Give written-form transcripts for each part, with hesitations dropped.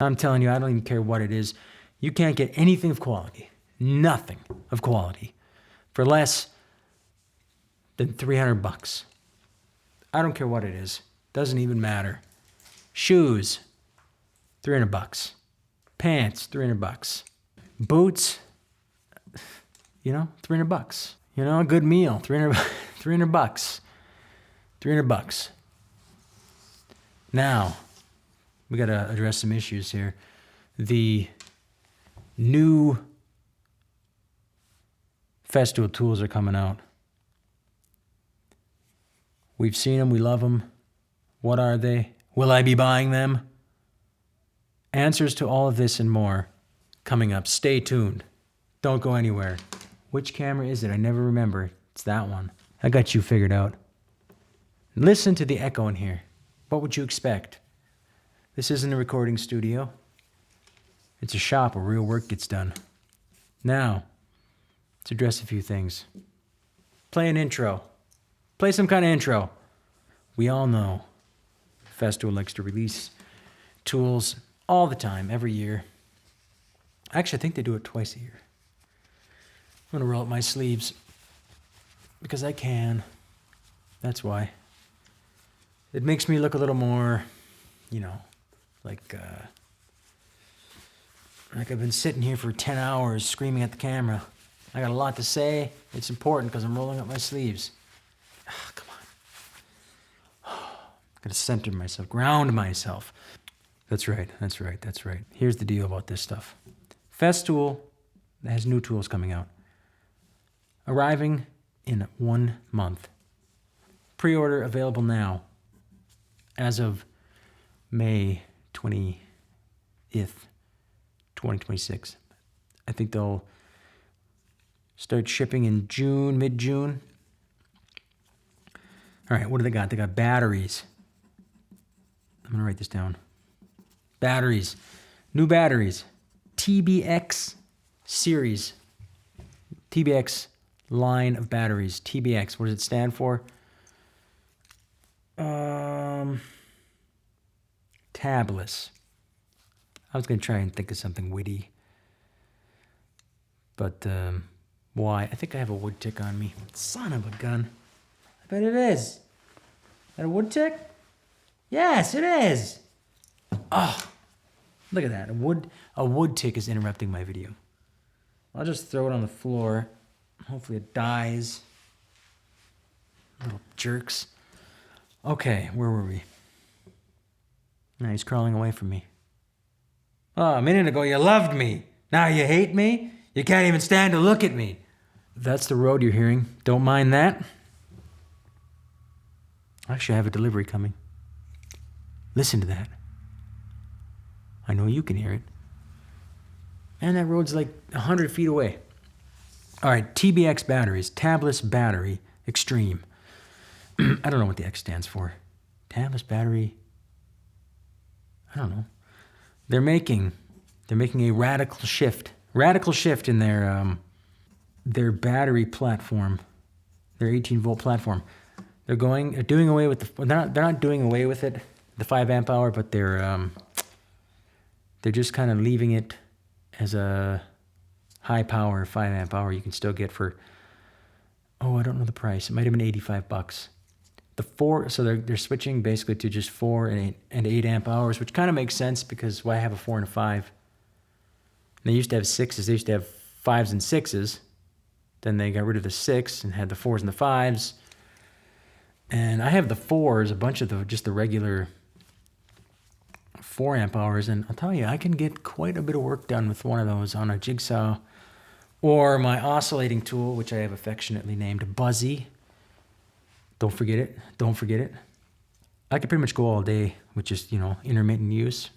I'm telling you, I don't even care what it is. You can't get anything of quality, nothing of quality, for less than $300. I don't care what it is. Doesn't even matter. Shoes, $300. Pants, $300. Boots, $300. A good meal, $300, $300. $300. Now, we got to address some issues here. The new Festool tools are coming out. We've seen them. We love them. What are they? Will I be buying them? Answers to all of this and more coming up. Stay tuned. Don't go anywhere. Which camera is it? I never remember. It's that one. I got you figured out. Listen to the echo in here. What would you expect? This isn't a recording studio. It's a shop where real work gets done. Now, let's address a few things. Play an intro. Play some kind of intro. We all know Festool likes to release tools all the time, every year. Actually, I think they do it twice a year. I'm going to roll up my sleeves because I can. That's why. It makes me look a little more, like I've been sitting here for 10 hours screaming at the camera. I got a lot to say. It's important because I'm rolling up my sleeves. Come on. Gotta center myself, ground myself. That's right. Here's the deal about this stuff. Festool has new tools coming out. Arriving in 1 month. Pre-order available now. As of May 20th, 2026. I think they'll start shipping in June, mid-June. All right, what do they got? They got batteries. I'm going to write this down. Batteries. New batteries. TBX series. TBX line of batteries. TBX. What does it stand for? Tabless. I was going to try and think of something witty. But why? I think I have a wood tick on me. Son of a gun. I bet it is. Is that a wood tick? Yes, it is. Oh, look at that. A wood tick is interrupting my video. I'll just throw it on the floor. Hopefully it dies. Little jerks. Okay, where were we? Now he's crawling away from me. Oh, a minute ago you loved me. Now you hate me? You can't even stand to look at me. That's the road you're hearing. Don't mind that. Actually, I have a delivery coming. Listen to that. I know you can hear it. And that road's like 100 feet away. All right, TBX batteries. Tabless battery extreme. I don't know what the X stands for. Tabless battery. I don't know. They're making a radical shift in their battery platform, their 18-volt platform. They're doing away with they're not doing away with it, the 5 amp hour, but they're just kind of leaving it as a high power 5 amp hour you can still get for, I don't know the price. It might have been $85. So they're switching basically to just 4 and 8 amp hours, which kind of makes sense because why have a 4 and a 5? They used to have 6s. They used to have 5s and 6s. Then they got rid of the 6 and had the 4s and the 5s. And I have the 4s, a bunch of just the regular 4 amp hours. And I'll tell you, I can get quite a bit of work done with one of those on a jigsaw or my oscillating tool, which I have affectionately named Buzzy. Don't forget it. I could pretty much go all day with just, intermittent use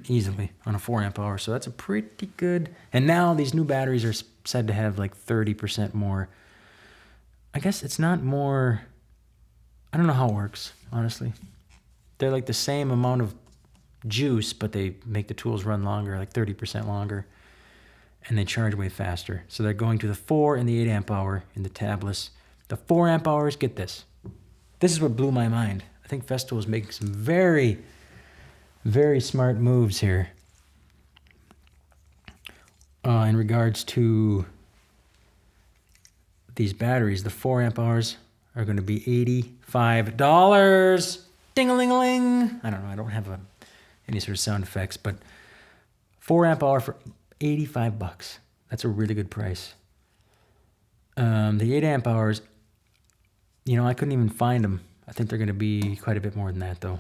easily on a 4 amp hour. So that's a pretty good. And now these new batteries are said to have like 30% more. I guess it's not more. I don't know how it works, honestly. They're like the same amount of juice, but they make the tools run longer, like 30% longer. And they charge way faster. So they're going to the 4 and the 8 amp hour in the tablets. The 4 amp hours, get this. This is what blew my mind. I think Festool is making some very, very smart moves here. In regards to these batteries, the 4 amp hours are going to be $85. Ding-a-ling-a-ling. I don't know. I don't have any sort of sound effects, but 4 amp hour for $85. That's a really good price. The 8 amp hours, I couldn't even find them. I think they're going to be quite a bit more than that, though.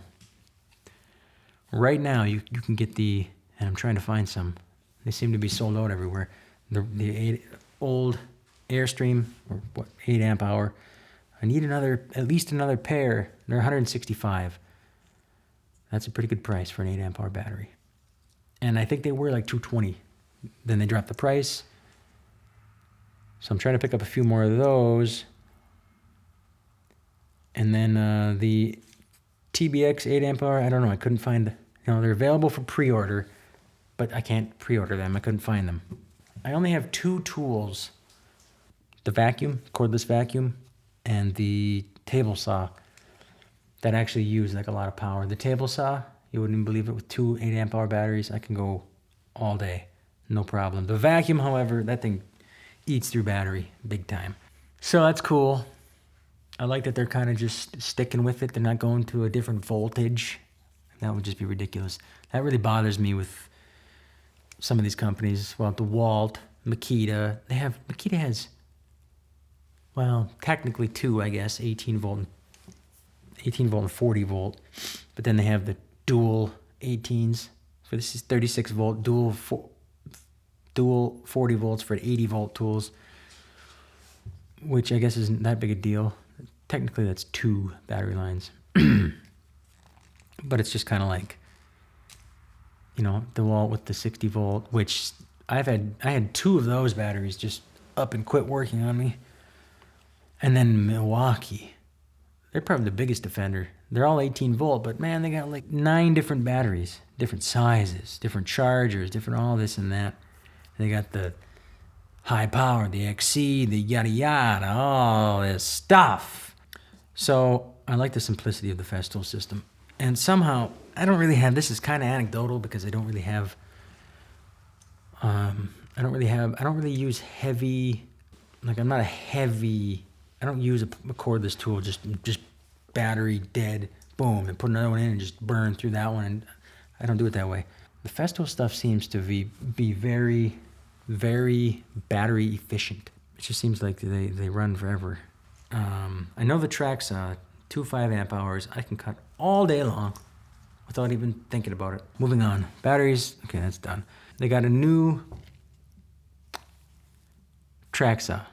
Right now, you can get and I'm trying to find some. They seem to be sold out everywhere. The old Airstream, or 8 amp hour. I need at least another pair. They're $165. That's a pretty good price for an 8 amp hour battery. And I think they were like $220. Then they dropped the price. So I'm trying to pick up a few more of those. And then the TBX 8 amp hour, I don't know. I couldn't find, they're available for pre-order, but I can't pre-order them. I couldn't find them. I only have 2 tools. The vacuum, cordless vacuum, and the table saw that actually use like a lot of power. The table saw, you wouldn't even believe it, with 2 8 amp hour batteries, I can go all day, no problem. The vacuum, however, that thing eats through battery big time. So that's cool. I like that they're kind of just sticking with it. They're not going to a different voltage. That would just be ridiculous. That really bothers me with some of these companies. Well, DeWalt, Makita, Makita has, well, technically 2, I guess, 18 volt and 40 volt. But then they have the dual 18s. For this is 36 volt, dual 40 volts for 80 volt tools, which I guess isn't that big a deal. Technically, that's 2 battery lines. But it's just kind of like, DeWalt with the 60 volt, which I had 2 of those batteries just up and quit working on me. And then Milwaukee, they're probably the biggest offender. They're all 18 volt, but man, they got like 9 different batteries, different sizes, different chargers, different all this and that. They got the high power, the XC, the yada yada, all this stuff. So I like the simplicity of the Festool system. And somehow, I don't really use heavy, I don't use a cordless tool, just battery dead, boom, and put another one in and just burn through that one. And I don't do it that way. The Festool stuff seems to be very, very battery efficient. It just seems like they run forever. I know the Trax 2 5 amp hours, I can cut all day long without even thinking about it. Moving on. Batteries, okay, that's done. They got a new Traxa,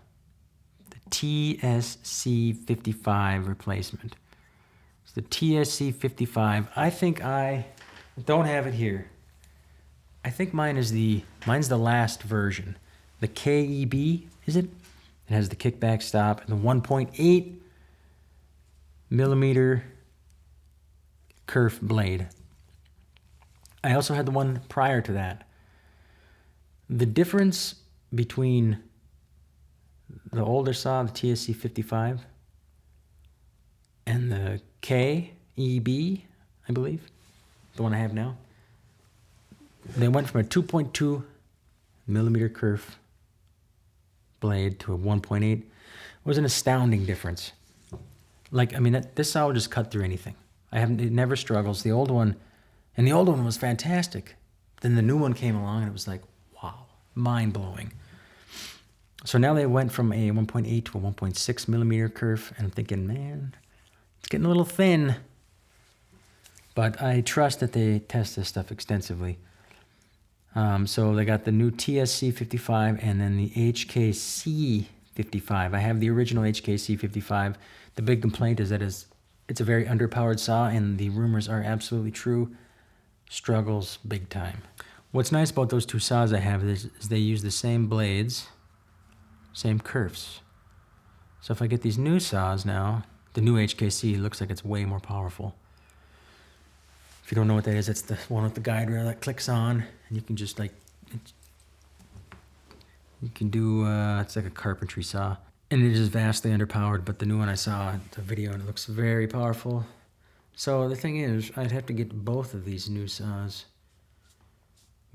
the TSC55 replacement. It's the TSC55. I think I don't have it here. I think mine's the last version. The KEB, is it? It has the kickback stop and the 1.8 millimeter kerf blade. I also had the one prior to that. The difference between the older saw, the TSC 55, and the KEB, I believe, the one I have now, they went from a 2.2 millimeter kerf blade to a 1.8. It was an astounding difference. This saw will just cut through anything. It never struggles. The old one was fantastic. Then the new one came along and it was like, wow, mind-blowing. So now they went from a 1.8 to a 1.6 millimeter kerf, and I'm thinking, man, it's getting a little thin. But I trust that they test this stuff extensively. So they got the new TSC 55 and then the HKC 55. I have the original HKC 55. The big complaint is that it's a very underpowered saw, and the rumors are absolutely true. Struggles big time. What's nice about those 2 saws I have is they use the same blades, same kerfs. So if I get these new saws now, the new HKC looks like it's way more powerful. If you don't know what that is, it's the one with the guide rail that clicks on, and you can just it's like a carpentry saw. And it is vastly underpowered, but the new one I saw the video and it looks very powerful. So the thing is, I'd have to get both of these new saws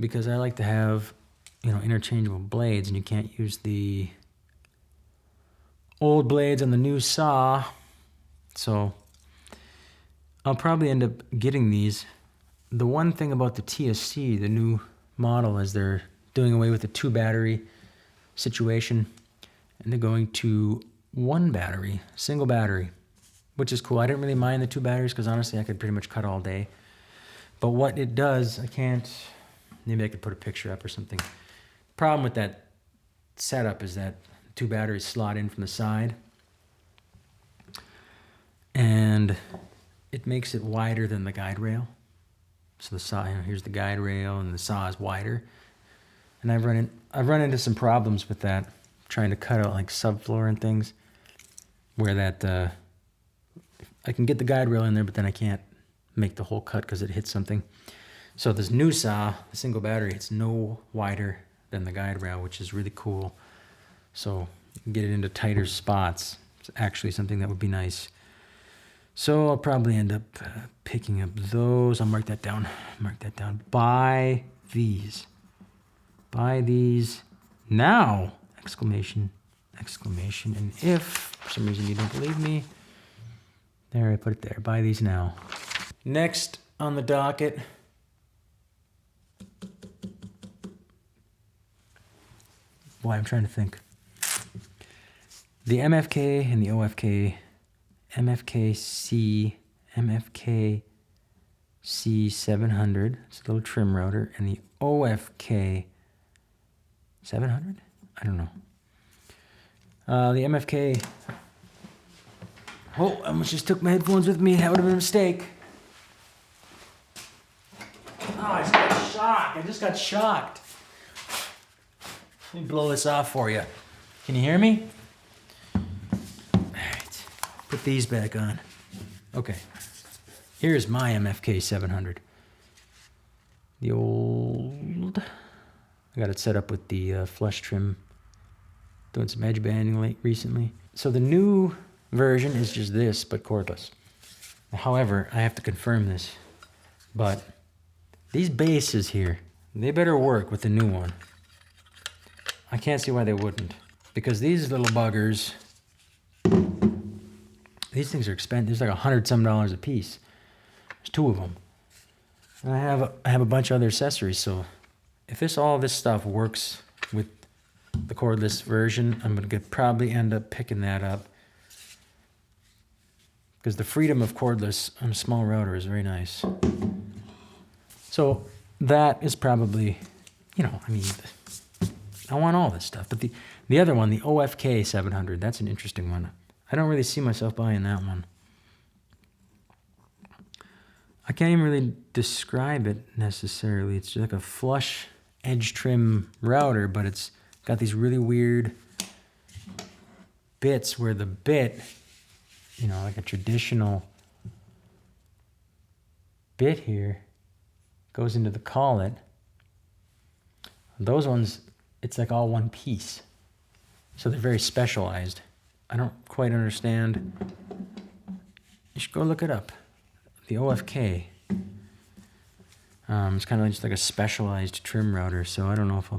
because I like to have interchangeable blades, and you can't use the old blades on the new saw. So I'll probably end up getting these. The one thing about the TSC, the new model, is they're doing away with the 2 battery situation, and they're going to 1 battery, single battery, which is cool. I didn't really mind the 2 batteries because honestly I could pretty much cut all day. But what it does, maybe I could put a picture up or something. Problem with that setup is that 2 batteries slot in from the side, and it makes it wider than the guide rail. So the saw, here's the guide rail, and the saw is wider. And I've run into some problems with that, trying to cut out like subfloor and things, where that I can get the guide rail in there, but then I can't make the whole cut because it hits something. So this new saw, the single battery, it's no wider than the guide rail, which is really cool. So you can get it into tighter spots. It's actually something that would be nice. So I'll probably end up picking up those. I'll mark that down. Buy these. Buy these now! Exclamation. And if for some reason you don't believe me, there, I put it there. Buy these now. Next on the docket, boy, I'm trying to think. The MFK and the OFK, MFK C700, it's a little trim router, and the OFK 700? I don't know. The MFK, oh, I almost just took my headphones with me. That would have been a mistake. Oh, I just got shocked. Let me blow this off for you. Can you hear me? All right, put these back on. Okay, here's my MFK 700. The old, I got it set up with the flush trim. Doing some edge banding recently. So the new version is just this, but cordless. However, I have to confirm this, but these bases here, they better work with the new one. I can't see why they wouldn't, because these little buggers, these things are expensive. There's like $100-some a piece. There's 2 of them. And I have a bunch of other accessories. So if all this stuff works with the cordless version, I'm gonna probably end up picking that up, because the freedom of cordless on a small router is very nice. So that is probably, I want all this stuff. But the other one, the OFK 700, that's an interesting one. I don't really see myself buying that one. I can't even really describe it necessarily. It's like a flush edge trim router, but it's got these really weird bits where the bit, like a traditional bit here, goes into the collet. Those ones, it's like all one piece. So they're very specialized. I don't quite understand. You should go look it up. The OFK. It's kind of just like a specialized trim router, so I don't know if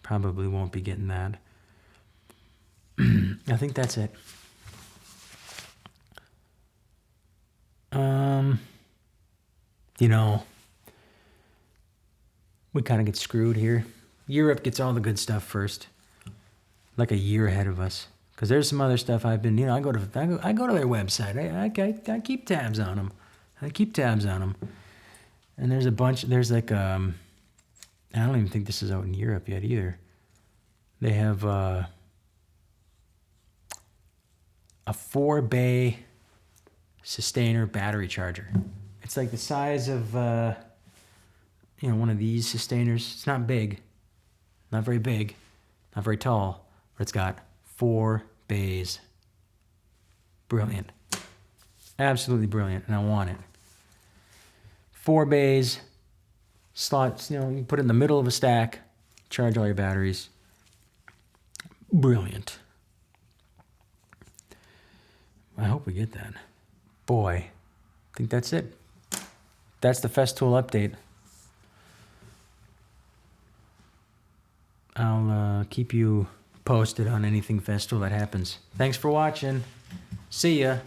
probably won't be getting that. I think that's it. We kind of get screwed here. Europe gets all the good stuff first, like a year ahead of us. Because there's some other stuff I've been, I go to their website. I keep tabs on them. And there's a bunch. There's like I don't even think this is out in Europe yet either. They have a 4-bay sustainer battery charger. It's like the size of one of these sustainers. It's not big, not very big, not very tall, but it's got 4 bays. Brilliant, absolutely brilliant, and I want it. 4 bays, slots. You put it in the middle of a stack, charge all your batteries. Brilliant. I hope we get that. Boy, I think that's it. That's the Festool update. I'll keep you posted on anything Festool that happens. Thanks for watching. See ya.